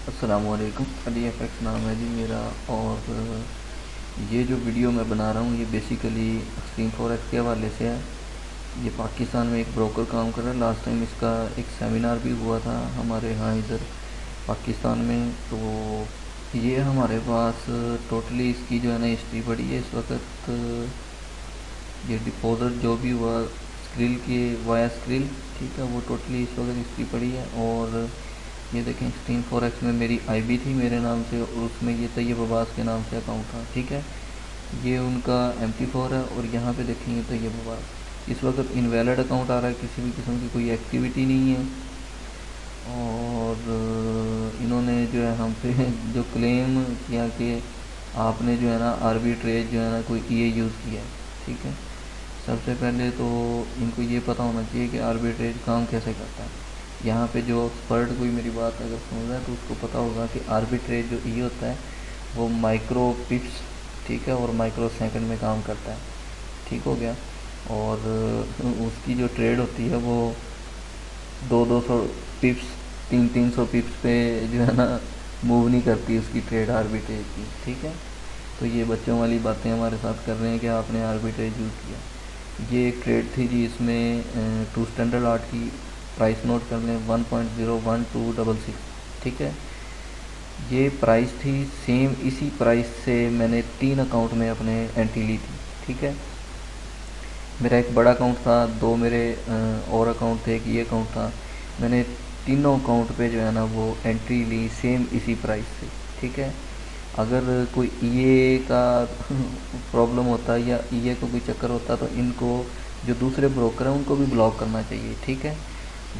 अस्सलामुअलैकुम। अली एफएक्स नाम है जी मेरा। और ये जो वीडियो मैं बना रहा हूँ ये बेसिकली एक्सट्रीम फॉरेक्स के हवाले से है। ये पाकिस्तान में एक ब्रोकर काम कर रहा है। लास्ट टाइम इसका एक सेमिनार भी हुआ था हमारे यहाँ इधर पाकिस्तान में। तो ये हमारे पास टोटली इसकी जो है ना हिस्ट्री पड़ी है इस वक्त। ये डिपॉजिट जो भी हुआ स्क्रिल के वाया स्क्रिल, ठीक है, वो टोटली इस वक्त हिस्ट्री पड़ी है। और ये देखें एक्सट्रीम फॉरेक्स में मेरी आईबी थी मेरे नाम से, और उसमें ये तैयब अब्बास के नाम से अकाउंट था, ठीक है। ये उनका MT4 है। और यहाँ पे देखेंगे तैयब अब्बास इस वक्त इनवैलिड अकाउंट आ रहा है, किसी भी किस्म की कोई एक्टिविटी नहीं है। और इन्होंने जो है हम पे जो क्लेम किया कि आपने जो है ना आर्बिट्रेज जो है ना कोई यूज़ किया है, ठीक है। सबसे पहले तो इनको ये पता होना चाहिए कि आर्बिट्रेज काम कैसे करता है। यहाँ पे जो एक्सपर्ट कोई मेरी बात अगर सुन रहा है तो उसको पता होगा कि आर्बिट्रेज जो होता है वो माइक्रो पिप्स, ठीक है, और माइक्रो सेकंड में काम करता है, ठीक हो गया। और उसकी जो ट्रेड होती है वो 200 पिप्स 300 पिप्स पे जो है ना मूव नहीं करती उसकी ट्रेड आर्बिट्रेज की, ठीक है। तो ये बच्चों वाली बातें हमारे साथ कर रहे हैं कि आपने आर्बिट्रेज यूज़ किया। ये एक ट्रेड थी जी, इसमें 2 स्टैंडर्ड आर्ट की प्राइस नोट कर लें 1.01266, ठीक है। ये प्राइस थी सेम, इसी प्राइस से मैंने 3 अकाउंट में अपने एंट्री ली थी, ठीक है। मेरा एक बड़ा अकाउंट था, 2 मेरे और अकाउंट थे, एक ये अकाउंट था। मैंने तीनों अकाउंट पे जो है ना वो एंट्री ली सेम इसी प्राइस से, ठीक है। अगर कोई का प्रॉब्लम होता है या का कोई चक्कर होता तो इनको जो दूसरे ब्रोकर हैं उनको भी ब्लॉक करना चाहिए, ठीक है।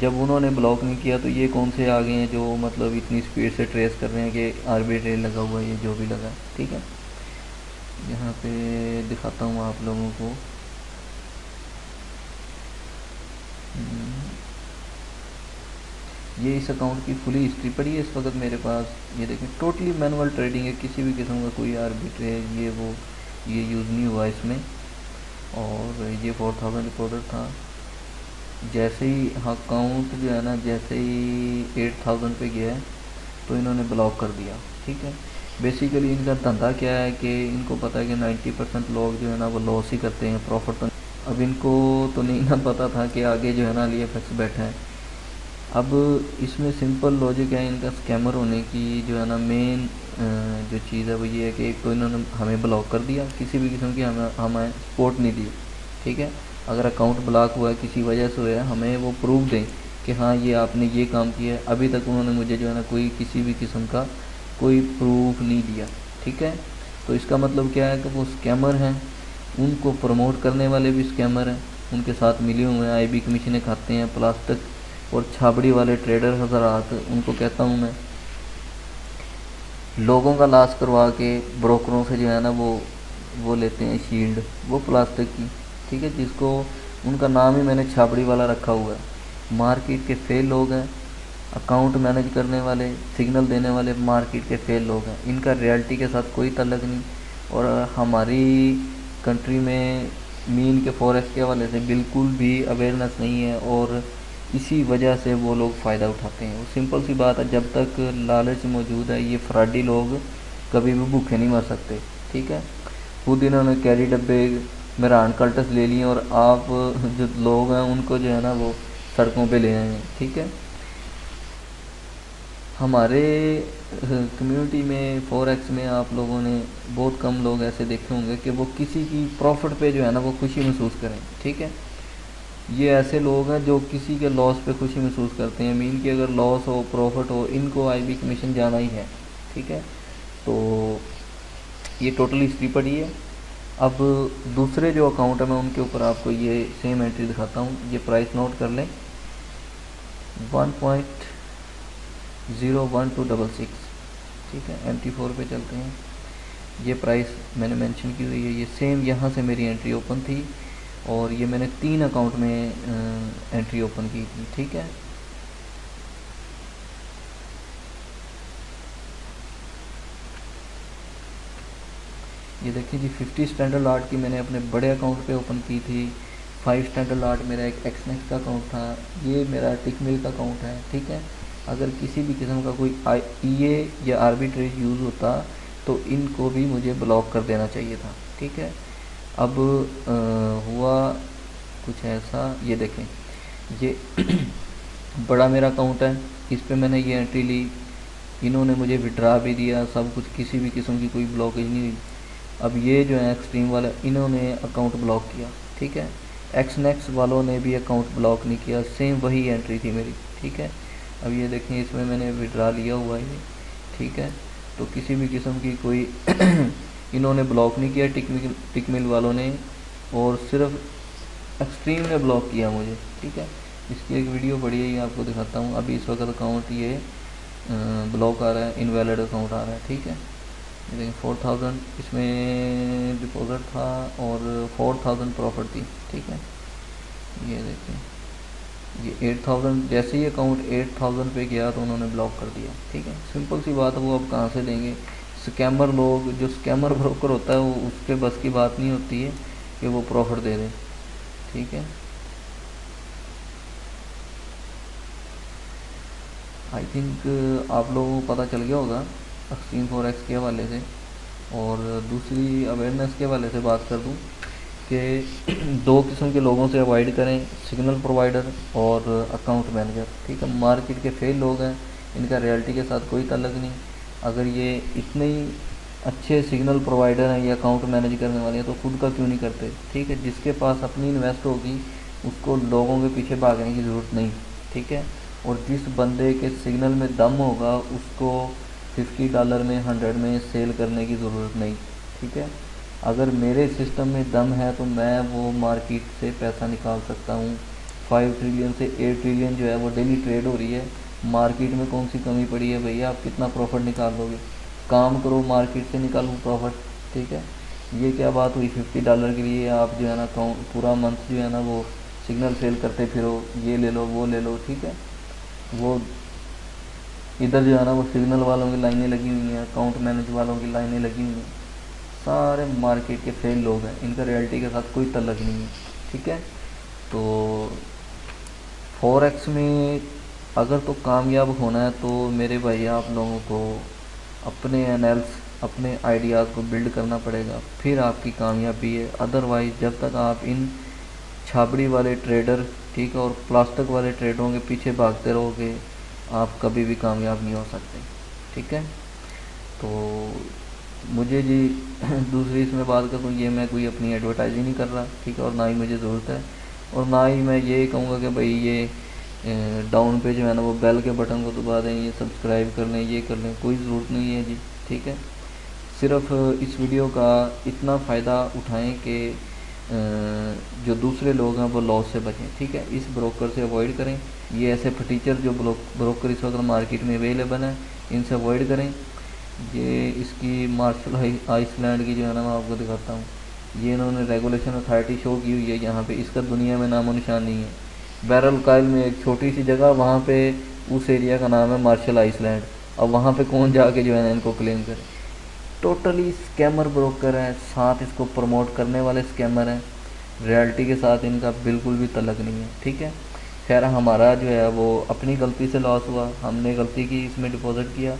जब उन्होंने ब्लॉक नहीं किया तो ये कौन से आ गए हैं जो मतलब इतनी स्पीड से ट्रेस कर रहे हैं कि आर्बिट्रेज लगा हुआ है, ये जो भी लगा, ठीक है। यहाँ पे दिखाता हूँ आप लोगों को। ये इस अकाउंट की फुली हिस्ट्री पड़ी है इस वक्त मेरे पास। ये देखें टोटली मैनुअल ट्रेडिंग है, किसी भी किस्म का कोई आर्बिट्रेज ये यूज़ नहीं हुआ इसमें। और ये 4000 रिपोर्टर था। जैसे ही अकाउंट जो है ना जैसे ही 8000 पे गया है तो इन्होंने ब्लॉक कर दिया, ठीक है। बेसिकली इनका धंधा क्या है कि इनको पता है कि 90% लोग जो है ना वो लॉस ही करते हैं, प्रॉफिट तो। अब इनको तो नहीं ना पता था कि आगे जो है ना एलिएफएक्स बैठा है। अब इसमें सिंपल लॉजिक है इनका स्कैमर होने की जो है ना मेन जो चीज़ है वो ये है कि एक तो इन्होंने हमें ब्लॉक कर दिया, किसी भी किस्म की हमें सपोर्ट नहीं दी, ठीक है। अगर अकाउंट ब्लॉक हुआ है किसी वजह से हुआ है, हमें वो प्रूफ दें कि हाँ ये आपने ये काम किया है। अभी तक उन्होंने मुझे जो है ना कोई किसी भी किस्म का कोई प्रूफ नहीं दिया, ठीक है। तो इसका मतलब क्या है कि वो स्कैमर हैं, उनको प्रमोट करने वाले भी स्कैमर हैं, उनके साथ मिले हुए हैं, IB कमीशनें खाते हैं, प्लास्टिक और छाबड़ी वाले ट्रेडर हज़रात, उनको कहता हूँ मैं, लोगों का लॉस करवा के ब्रोकरों से जो है ना वो लेते हैं शील्ड, वो प्लास्टिक की, ठीक है, जिसको उनका नाम ही मैंने छाबड़ी वाला रखा हुआ है। मार्केट के फेल लोग हैं, अकाउंट मैनेज करने वाले, सिग्नल देने वाले मार्केट के फेल लोग हैं, इनका रियलिटी के साथ कोई ताल्लुक नहीं। और हमारी कंट्री में मीन के फॉरेक्स के हवाले से बिल्कुल भी अवेयरनेस नहीं है, और इसी वजह से वो लोग फ़ायदा उठाते हैं। वो सिंपल सी बात है, जब तक लालच मौजूद है ये फ्रॉडी लोग कभी भी भूखे नहीं मर सकते, ठीक है। खुद इन्होंने कैरी डब्बे मेरा कल्टस ले लिए और आप जो लोग हैं उनको जो है ना वो सड़कों पे ले आए हैं, ठीक है। हमारे कम्युनिटी में फॉरेक्स में आप लोगों ने बहुत कम लोग ऐसे देखे होंगे कि वो किसी की प्रॉफिट पे जो है ना वो खुशी महसूस करें, ठीक है। ये ऐसे लोग हैं जो किसी के लॉस पे खुशी महसूस करते हैं। मीन कि अगर लॉस हो प्रॉफिट हो इनको IB कमीशन जाना ही है, ठीक है। तो ये टोटली हिस्ट्री पड़ी है। अब दूसरे जो अकाउंट है मैं उनके ऊपर आपको ये सेम एंट्री दिखाता हूँ। ये प्राइस नोट कर लें 1.01266, ठीक है। MT4 पे चलते हैं। ये प्राइस मैंने मेंशन की हुई है, ये सेम यहाँ से मेरी एंट्री ओपन थी और ये मैंने 3 अकाउंट में एंट्री ओपन की थी, ठीक है। ये देखिए जी 50 स्टैंडर्ड आर्ट की मैंने अपने बड़े अकाउंट पे ओपन की थी। 5 स्टैंडर्ड आर्ट मेरा एक एक्सनेक्स का अकाउंट था, ये मेरा टिक मिल का अकाउंट है, ठीक है। अगर किसी भी किस्म का कोई ईए या आर्बिट्रेज यूज़ होता तो इनको भी मुझे ब्लॉक कर देना चाहिए था। ठीक है, अब हुआ कुछ ऐसा, ये देखें, ये बड़ा मेरा अकाउंट है, इस पे मैंने ये एंट्री ली, इन्होंने मुझे विड्रा भी दिया, सब कुछ, किसी भी किस्म की कोई ब्लॉकेज नहीं हुई। अब ये जो है एक्सट्रीम वाले, इन्होंने अकाउंट ब्लॉक किया। ठीक है, एक्सनेक्स वालों ने भी अकाउंट ब्लॉक नहीं किया, सेम वही एंट्री थी मेरी। ठीक है, अब ये देखें, इसमें मैंने विड्रा लिया हुआ है। ठीक है, तो किसी भी किस्म की कोई इन्होंने ब्लॉक नहीं किया, टिकमिल वालों ने, और सिर्फ एक्सट्रीम ने ब्लॉक किया मुझे। ठीक है, इसकी एक वीडियो पड़ी है, ये आपको दिखाता हूँ। अभी इस वक्त अकाउंट ये ब्लॉक आ रहा है, इनवैलिड अकाउंट आ रहा है। ठीक है, ये देखिए 4000 इसमें डिपॉजिट था और 4000 प्रॉफिट थी। ठीक है, ये देखिए, ये 8000, जैसे ही अकाउंट 8000 पे गया तो उन्होंने ब्लॉक कर दिया। ठीक है, सिंपल सी बात है, वो अब कहाँ से देंगे? स्कैमर लोग, जो स्कैमर ब्रोकर होता है, वो उसके बस की बात नहीं होती है कि वो प्रॉफिट दे दे। ठीक है, आई थिंक आप लोगों को पता चल गया होगा एक्सट्रीम फॉरेक्स के हवाले से। और दूसरी अवेयरनेस के हवाले से बात कर दूं कि दो किस्म के लोगों से अवॉइड करें, सिग्नल प्रोवाइडर और अकाउंट मैनेजर। ठीक है, मार्केट के फेल लोग हैं, इनका रियलिटी के साथ कोई ताल्लुक नहीं। अगर ये इतने ही अच्छे सिग्नल प्रोवाइडर हैं या अकाउंट मैनेज करने वाले हैं तो खुद का क्यों नहीं करते? ठीक है, जिसके पास अपनी इन्वेस्ट होगी उसको लोगों के पीछे भागने की ज़रूरत नहीं। ठीक है, और जिस बंदे के सिग्नल में दम होगा उसको $50 में, 100 में सेल करने की ज़रूरत नहीं। ठीक है, अगर मेरे सिस्टम में दम है तो मैं वो मार्केट से पैसा निकाल सकता हूँ। 5 ट्रिलियन से 8 ट्रिलियन जो है वो डेली ट्रेड हो रही है, मार्केट में कौन सी कमी पड़ी है भैया? आप कितना प्रॉफिट निकाल लोगे? काम करो, मार्केट से निकालो प्रॉफिट। ठीक है, ये क्या बात हुई $50 के लिए आप जो है ना पूरा मंथ जो है ना वो सिग्नल सेल करते फिरो, ये ले लो वो ले लो। ठीक है, वो इधर जो है ना वो सिग्नल वालों की लाइनें लगी हुई हैं, अकाउंट मैनेज वालों की लाइनें लगी हुई हैं, सारे मार्केट के फेल लोग हैं, इनका रियलिटी के साथ कोई ताल्लुक नहीं है। ठीक है, तो फॉरेक्स में अगर तो कामयाब होना है तो मेरे भाई आप लोगों को अपने एनालिसिस, अपने आइडियाज़ को बिल्ड करना पड़ेगा, फिर आपकी कामयाबी है। अदरवाइज़ जब तक आप इन छाबड़ी वाले ट्रेडर, ठीक है, और प्लास्टिक वाले ट्रेडरों के पीछे भागते रहोगे, आप कभी भी कामयाब नहीं हो सकते। ठीक है, तो मुझे जी दूसरी इसमें बात करूँ, ये मैं कोई अपनी एडवर्टाइजिंग नहीं कर रहा। ठीक है, और ना ही मुझे ज़रूरत है, और ना ही मैं ये कहूँगा कि भाई ये डाउन पे जो है ना वो बेल के बटन को दबा दें, ये सब्सक्राइब कर लें, ये कर लें, कोई ज़रूरत नहीं है जी। ठीक है, सिर्फ इस वीडियो का इतना फ़ायदा उठाएं कि जो दूसरे लोग हैं वो लॉस से बचें। ठीक है, इस ब्रोकर से अवॉइड करें, ये ऐसे फटीचर जो ब्रोकर इस वक्त मार्केट में अवेलेबल हैं इनसे अवॉइड करें। ये इसकी मार्शल आइसलैंड की जो है ना मैं आपको दिखाता हूँ, ये इन्होंने रेगुलेशन अथॉरिटी शो की हुई है यहाँ पे, इसका दुनिया में नामो निशान नहीं है। बैरल काइल में एक छोटी सी जगह, वहाँ पे उस एरिया का नाम है मार्शल आइसलैंड। अब वहाँ पे कौन जाके जो है ना इनको क्लेम करे? टोटली स्कैमर ब्रोकर हैं, साथ इसको प्रमोट करने वाले स्कैमर हैं, रियलिटी के साथ इनका बिल्कुल भी तल्लक नहीं है। ठीक है, खैर हमारा जो है वो अपनी गलती से लॉस हुआ, हमने गलती की, इसमें डिपॉजिट किया।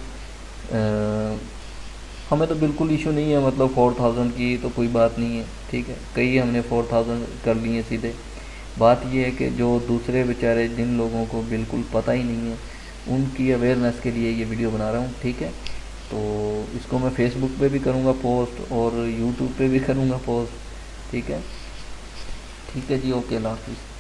हमें तो बिल्कुल इशू नहीं है, मतलब 4000 की तो कोई बात नहीं है। ठीक है, कई हमने 4000 कर लिए सीधे। बात ये है कि जो दूसरे बेचारे, जिन लोगों को बिल्कुल पता ही नहीं है, उनकी अवेयरनेस के लिए ये वीडियो बना रहा हूँ। ठीक है, तो इसको मैं फेसबुक पे भी करूँगा पोस्ट और यूट्यूब पे भी करूँगा पोस्ट। ठीक है, ठीक है जी, ओके, अल्लाह हाफिज़।